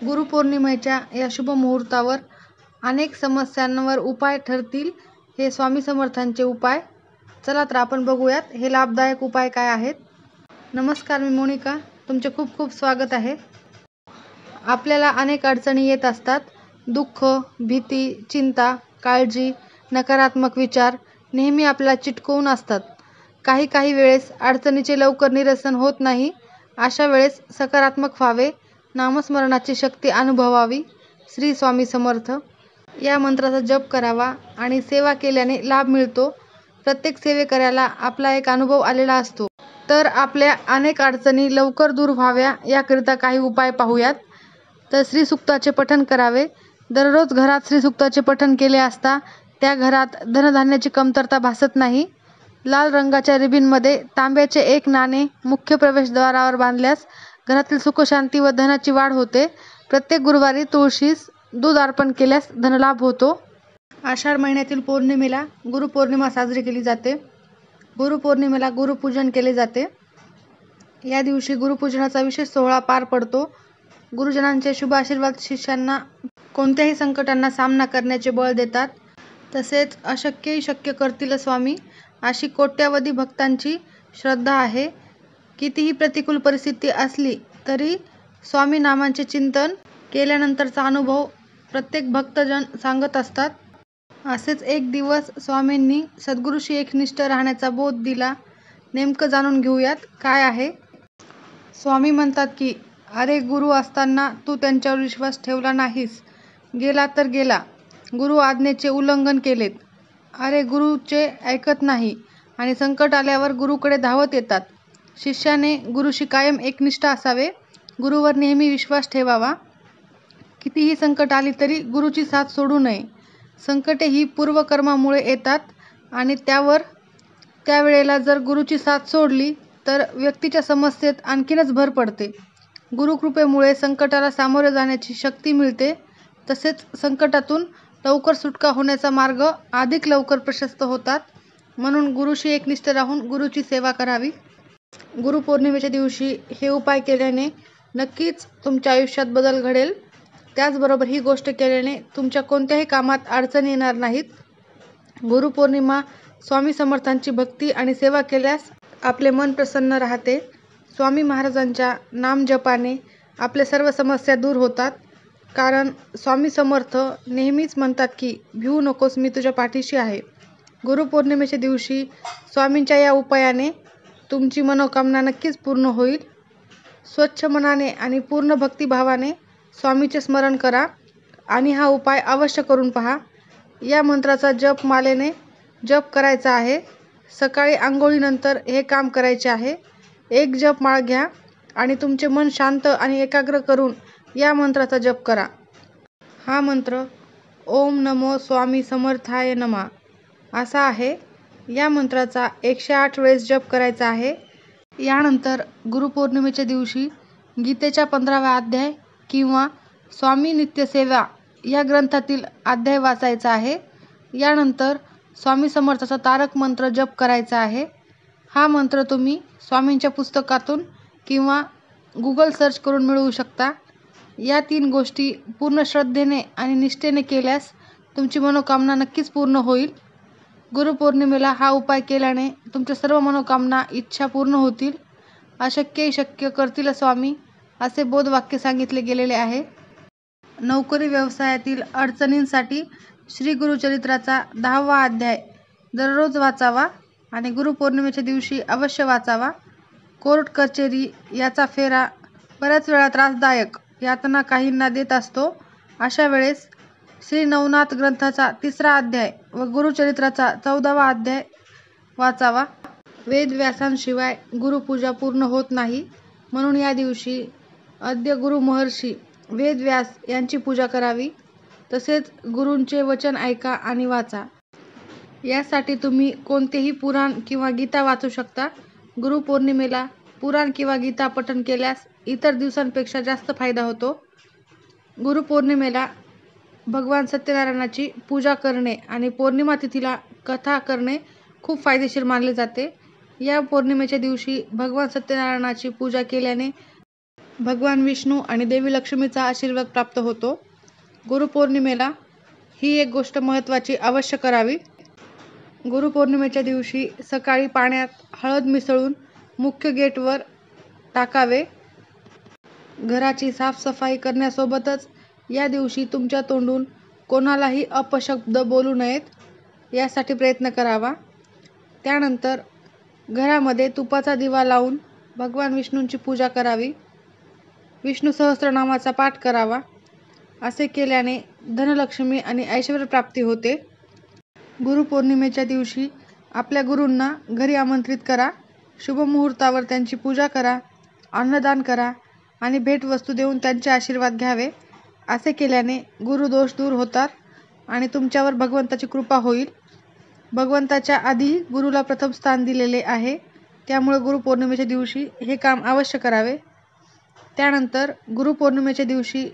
गुरुपौर्णिमेच्या या शुभ मुहूर्तावर अनेक समस्यांवर उपाय ठरतील हे स्वामी समर्थांचे उपाय. चला तर आपण बघूयात हे लाभदायक उपाय काय आहेत. नमस्कार, मी मोनिका, तुमचे खूप खूप स्वागत आहे. आपल्याला अनेक अडचणी येत असतात. दुःख, भीती, चिंता, काळजी, नकारात्मक विचार नेहमी आपल्याला चिटकवून असतात. काही वेळेस अडचणीचे लवकर निरसन होत नाही. अशा वेळेस सकारात्मक व्हावे, नामस्मरणाची शक्ती अनुभवावी. श्री स्वामी समर्थ या मंत्राचा जप करावा आणि सेवा केल्याने लाभ मिळतो. प्रत्येक सेवेकऱ्याला आपला एक अनुभव आलेला असतो. तर आपल्या अनेक अडचणी लवकर दूर व्हाव्या याकरिता काही उपाय पाहूयात. तर श्रीसूक्ताचे पठण करावे. दररोज घरात श्रीसूक्ताचे पठण केले असता त्या घरात धनधान्याची कमतरता भासत नाही. लाल रंगाच्या रिबीनमध्ये तांब्याचे एक नाणे मुख्य प्रवेशद्वारावर बांधल्यास घरातील सुखशांती व धनाची वाढ होते. प्रत्येक गुरुवारी तुळशीस दूध अर्पण केल्यास धनलाभ होतो. आषाढ महिन्यातील पौर्णिमेला गुरुपौर्णिमा साजरी केली जाते. गुरुपौर्णिमेला गुरुपूजन केले जाते. या दिवशी गुरुपूजनाचा विशेष सोहळा पार पडतो. गुरुजनांचे शुभ आशीर्वाद शिष्यांना कोणत्याही संकटांना सामना करण्याचे बळ देतात. तसेच अशक्यही शक्य करतील स्वामी अशी कोट्यावधी भक्तांची श्रद्धा आहे. कितीही प्रतिकूल परिस्थिती असली तरी स्वामी नामांचे चिंतन केल्यानंतरचा अनुभव प्रत्येक भक्तजन सांगत असतात. असेच एक दिवस स्वामींनी सद्गुरूशी एकनिष्ठ राहण्याचा बोध दिला. नेमकं जाणून घेऊयात काय आहे. स्वामी म्हणतात की, अरे गुरु असताना तू त्यांच्यावर विश्वास ठेवला नाहीस. गेला तर गेला. गुरु आज्ञेचे उल्लंघन केलेत. अरे गुरुचे ऐकत नाही आणि संकट आल्यावर गुरुकडे धावत येतात. शिष्याने गुरुशी कायम एकनिष्ठ असावे. गुरुवर नेहमी विश्वास ठेवावा. कितीही संकट आली तरी गुरुची साथ सोडू नये. संकटे ही पूर्वकर्मामुळे येतात आणि त्यावेळेला जर गुरुची साथ सोडली तर व्यक्तीच्या समस्येत आणखीनच भर पडते. गुरुकृपेमुळे संकटाला सामोरे जाण्याची शक्ती मिळते. तसेच संकटातून लवकर सुटका होण्याचा मार्ग अधिक लवकर प्रशस्त होतात. म्हणून गुरुशी एकनिष्ठ राहून गुरुची सेवा करावी. गुरुपौर्णिमेच्या दिवशी हे उपाय केल्याने नक्कीच तुमच्या आयुष्यात बदल घडेल. त्याचबरोबर ही गोष्ट केल्याने तुमच्या कोणत्याही कामात अडचणी येणार नाहीत. गुरुपौर्णिमा स्वामी समर्थांची भक्ती आणि सेवा केल्यास आपले मन प्रसन्न राहते. स्वामी महाराजांच्या नामजपाने आपल्या सर्व समस्या दूर होतात. कारण स्वामी समर्थ नेहमीच म्हणतात की, भिवू नकोस, मी तुझ्या पाठीशी आहे. गुरुपौर्णिमेच्या दिवशी स्वामींच्या या उपायाने तुमची मनोकामना नक्कीच पूर्ण होईल. स्वच्छ मनाने आणि पूर्ण भक्तिभावाने स्वामीचे स्मरण करा आणि हा उपाय अवश्य करून पहा. या मंत्राचा जप मालेने जप करायचा आहे. सकाळी आंघोळीनंतर हे काम करायचे आहे. एक जप माळ घ्या आणि तुमचे मन शांत आणि एकाग्र करून या मंत्राचा जप करा. हा मंत्र ओम नमो स्वामी समर्थाय नमः असा आहे. या मंत्राचा 108 वेळेस जप करायचा आहे. यानंतर गुरुपौर्णिमेच्या दिवशी गीतेच्या 15व्या अध्याय किंवा स्वामी नित्यसेवा या ग्रंथातील अध्याय वाचायचा आहे. यानंतर स्वामी समर्थाचा तारक मंत्र जप करायचा आहे. हा मंत्र तुम्ही स्वामींच्या पुस्तकातून किंवा गुगल सर्च करून मिळवू शकता. या 3 गोष्टी पूर्ण श्रद्धेने आणि निष्ठेने केल्यास तुमची मनोकामना नक्कीच पूर्ण होईल. गुरुपौर्णिमेला हा उपाय केल्याने तुमच्या सर्व मनोकामना, इच्छा पूर्ण होतील. अशक्यही शक्य करतील स्वामी असे बोधवाक्य सांगितले गेलेले आहे. नोकरी व्यवसायातील अडचणींसाठी श्री गुरुचरित्राचा 10वा अध्याय दररोज वाचावा आणि गुरुपौर्णिमेच्या दिवशी अवश्य वाचावा. कोर्ट कचेरी याचा फेरा बऱ्याच वेळा त्रासदायक यातना काहींना देत असतो. अशा वेळेस श्री नवनाथ ग्रंथाचा 3रा अध्याय व गुरुचरित्राचा 14वा अध्याय वाचावा. वेदव्यासांशिवाय गुरुपूजा पूर्ण होत नाही. म्हणून या दिवशी आद्य गुरु महर्षी वेदव्यास यांची पूजा करावी. तसेच गुरूंचे वचन ऐका आणि वाचा. यासाठी तुम्ही कोणतेही पुराण किंवा गीता वाचू शकता. गुरुपौर्णिमेला पुराण किंवा गीता पठण केल्यास इतर दिवसांपेक्षा जास्त फायदा होतो. गुरुपौर्णिमेला भगवान सत्यनारायणाची पूजा करणे आणि पौर्णिमा तिथीला कथा करणे खूप फायदेशीर मानले जाते. या पौर्णिमेच्या दिवशी भगवान सत्यनारायणाची पूजा केल्याने भगवान विष्णू आणि देवी लक्ष्मीचा आशीर्वाद प्राप्त होतो. गुरुपौर्णिमेला ही एक गोष्ट महत्त्वाची अवश्य करावी. गुरुपौर्णिमेच्या दिवशी सकाळी पाण्यात हळद मिसळून मुख्य गेटवर टाकावे. घराची साफसफाई करण्यासोबतच या दिवशी तुमच्या तोंडून कोणालाही अपशब्द बोलू नयेत यासाठी प्रयत्न करावा. त्यानंतर घरामध्ये तुपाचा दिवा लावून भगवान विष्णूंची पूजा करावी. विष्णू सहस्त्रनामाचा पाठ करावा. असे केल्याने धनलक्ष्मी आणि ऐश्वर्य प्राप्ती होते. गुरुपौर्णिमेच्या दिवशी आपल्या गुरूंना घरी आमंत्रित करा. शुभमुहूर्तावर त्यांची पूजा करा, अन्नदान करा आणि भेटवस्तू देऊन त्यांचे आशीर्वाद घ्यावे. असे केल्याने गुरुदोष दूर होतात आणि तुमच्यावर भगवंताची कृपा होईल. भगवंताच्या आधी गुरुला प्रथम स्थान दिलेले आहे, त्यामुळे गुरुपौर्णिमेच्या दिवशी हे काम अवश्य करावे. त्यानंतर गुरुपौर्णिमेच्या दिवशी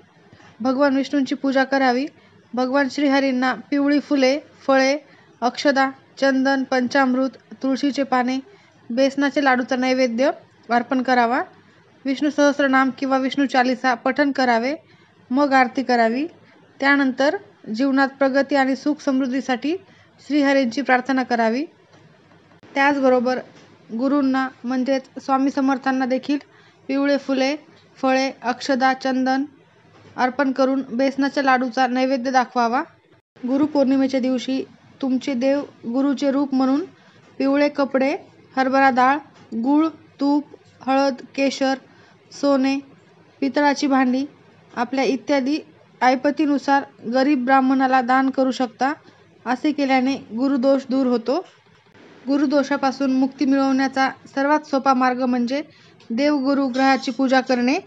भगवान विष्णूंची पूजा करावी. भगवान श्रीहरींना पिवळी फुले, फळे, अक्षदा, चंदन, पंचामृत, तुळशीचे पाने, बेसनाचे लाडूचा नैवेद्य अर्पण करावा. विष्णू सहस्त्रनाम किंवा विष्णू चालीसा पठण करावे. मग आरती करावी. त्यानंतर जीवनात प्रगती आणि सुख समृद्धीसाठी श्रीहरींची प्रार्थना करावी. त्याचबरोबर गुरूंना म्हणजेच स्वामी समर्थांना देखील पिवळे फुले, फळे, अक्षदा, चंदन अर्पण करून बेसनाच्या लाडूचा नैवेद्य दाखवावा. गुरुपौर्णिमेच्या दिवशी तुमचे देव गुरुचे रूप म्हणून पिवळे कपडे, हरभरा डाळ, गूळ, तूप, हळद, केशर, सोने, पितळाची भांडी आपल्या इत्यादी ऐपतीनुसार गरीब ब्राह्मणाला दान करू शकता. असे केल्याने गुरुदोष दूर होतो. गुरुदोषापासून मुक्ती मिळवण्याचा सर्वात सोपा मार्ग म्हणजे देवगुरु ग्रहाची पूजा करणे.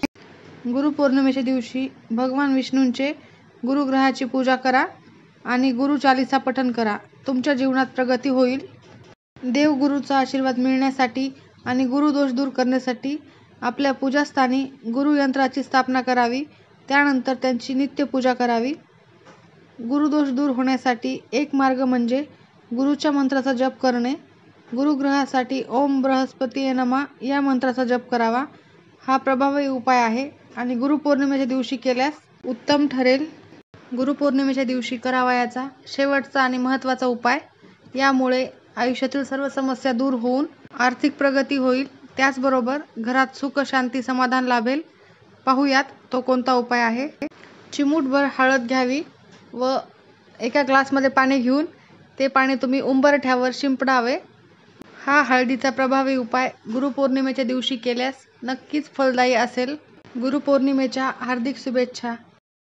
गुरुपौर्णिमेच्या दिवशी भगवान विष्णूंचे गुरुग्रहाची पूजा करा आणि गुरु चालीसा पठण करा. तुमच्या जीवनात प्रगती होईल. देवगुरूचा आशीर्वाद मिळण्यासाठी आणि गुरुदोष दूर करण्यासाठी आपल्या पूजास्थानी गुरुयंत्राची स्थापना करावी. त्यानंतर त्यांची नित्य पूजा करावी. गुरुदोष दूर होण्यासाठी एक मार्ग म्हणजे गुरुच्या मंत्राचा जप करणे. गुरुग्रहासाठी ओम बृहस्पतीये नमः या मंत्राचा जप करावा. हा प्रभावी उपाय आहे आणि गुरुपौर्णिमेच्या दिवशी केल्यास उत्तम ठरेल. गुरुपौर्णिमेच्या दिवशी करावयाचा शेवटचा आणि महत्त्वाचा उपाय. यामुळे आयुष्यातील सर्व समस्या दूर होऊन आर्थिक प्रगती होईल. त्याचबरोबर घरात सुख, शांती, समाधान लाभेल. पाहूयात तो कोणता उपाय आहे. चिमूटभर हळद घ्यावी व एका ग्लासमध्ये पाणी घेऊन ते पाणी तुम्ही उंबरठ्यावर शिंपडावे. हा हळदीचा प्रभावी उपाय गुरुपौर्णिमेच्या दिवशी केल्यास नक्कीच फलदायी असेल. गुरुपौर्णिमेच्या हार्दिक शुभेच्छा.